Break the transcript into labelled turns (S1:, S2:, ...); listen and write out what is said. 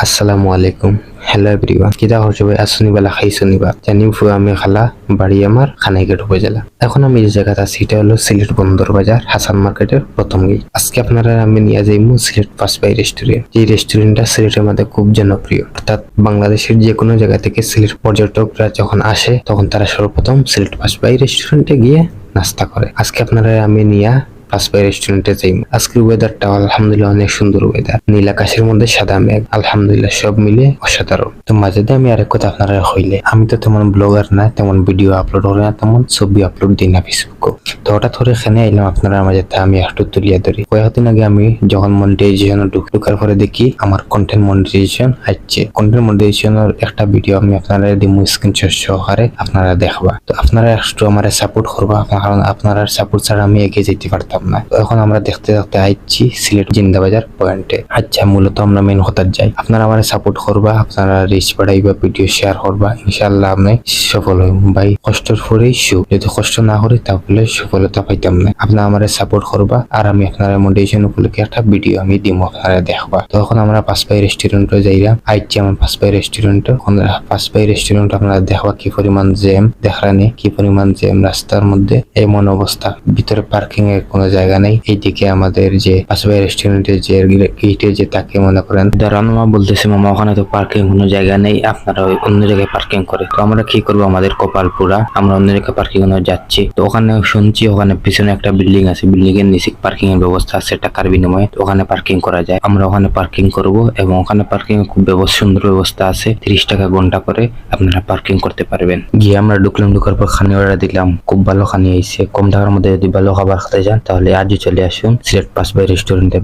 S1: আসসালামু আলাইকুম। Hello everyone, কিতা করছো ভাই? আসুনি বেলা খাইছো নিবা জানি ফুয়া আমি খালা বাড়ি আমার খানাইঘাট উপজেলা। এখন আমি যে জায়গাটা আছি এটা হলো সিলেট বন্দর বাজার হাসান মার্কেটের প্রথম গেট। আজকে আপনারা আমি নিয়ে যাইমু সিলেট ফার্স্ট বাই রেস্টুরেন্ট। এই রেস্টুরেন্টটা সিলেটের মধ্যে খুব জনপ্রিয়, অর্থাৎ বাংলাদেশের যে কোনো জায়গা থেকে সিলেট পর্যটকরা যখন আসে তখন তারা সর্বপ্রথম সিলেট ফার্স্ট বাই রেস্টুরেন্টে গিয়ে নাস্তা করে। আজকে আপনারা আমি নিয়ে ফার্স্ট বাই রেস্টুরেন্টে যাই। আজকের ওয়েদারটা আলহামদুলিল্লাহ অনেক সুন্দর ওয়েদার, নীল আকাশের মধ্যে সাদা মেঘ, আলহামদুলিল্লাহ সব মিলে অসাধারণ। তো মাঝে দিয়ে আমি আরেক কথা আপনারা হইলে, আমি তো তেমন ব্লগার না, তেমন ভিডিও আপলোড করি না, তেমন ছবি আপলোড দিই না ফেসবুকে। তো হঠাৎ করে এখানে এলাম আপনারা মাঝে, আমি একটু তুলিয়া ধরি। কয়েকদিন আগে আমি যখন মনিটাইজেশন ঢুকার পরে দেখি আমার কন্টেন্ট মনিটাইজেশন আসছে। কন্টেন্ট মনিটাইজেশনের একটা ভিডিও আমি আপনারা দিমু স্ক্রিনশট সহকারে, আপনারা দেখবা। তো আপনারা একটু আমার সাপোর্ট করবা, কারণ আপনারা সাপোর্ট ছাড়া আমি এগিয়ে যেতে পারতাম না। তো এখন আমরা দেখতে দেখতে আইছি সিলেট জিন্দাবাজার পয়েন্টে। আচ্ছা, মূলত আমরা মেন কথার যাই। আপনারা আমার সাপোর্ট করবা, আপনারা রিচ বাড়াইবা, ভিডিও শেয়ার করবা, ইনশাআল্লাহ আমি সফল হইব। ভাই কষ্টের পরেই সুখ, যদি কষ্ট না করি তাহলে সফলতা পাইতাম না। আপনারা আমার সাপোর্ট করবা, আর আমি আপনারা মোটিভেশন উপলক্ষে একটা ভিডিও আমি দিব, আপনারা দেখবা। তো এখন আমরা পাঁচ বাই রেস্টুরেন্টে যাইলাম। আইছি আমার পাঁচ বাই রেস্টুরেন্টে। পাঁচ বাই রেস্টুরেন্ট আপনারা দেখবা কি পরিমাণ জ্যাম, দেখানি কি পরিমাণ জ্যাম রাস্তার মধ্যে, এমন অবস্থা, ভিতরে পার্কিং এর কোনো জায়গা নেই। এইদিকে আমাদের যে পাঁচ বাই রেস্টুরেন্টের যে গেটে যে তাকে মনে করেন দাঁড়ানো, মা বলতেছে মামা ওখানে তো পার্কিং কোনো জায়গা নেই, আপনারা ওই অন্য জায়গায় পার্কিং করে। তো আমরা কি করবো, আমাদের কপাল পুরা, আমরা অন্য জায়গায় পার্কিং যাচ্ছি। তো ওখানে শুনছি ওখানে পিছনে একটা বিল্ডিং আছে, বিল্ডিং এর নিচে পার্কিং এর ব্যবস্থা আছে টাকার বিনিময়ে, ওখানে পার্কিং করা যায়। আমরা ওখানে পার্কিং করব, এবং ওখানে পার্কিং এর খুব সুন্দর ব্যবস্থা আছে। 30 টাকা ঘন্টা করে আপনারা পার্কিং করতে পারবেন। গিয়ে আমরা ঢুকলাম, ঢুকার পর খানি অর্ডার দিলাম। খুব ভালো খানি আইছে, কম টাকার মধ্যে যদি ভালো খাবার খেতে চান তাহলে আজই চলে আসুন সিলেট পাঁচ বাই রেস্টুরেন্টে।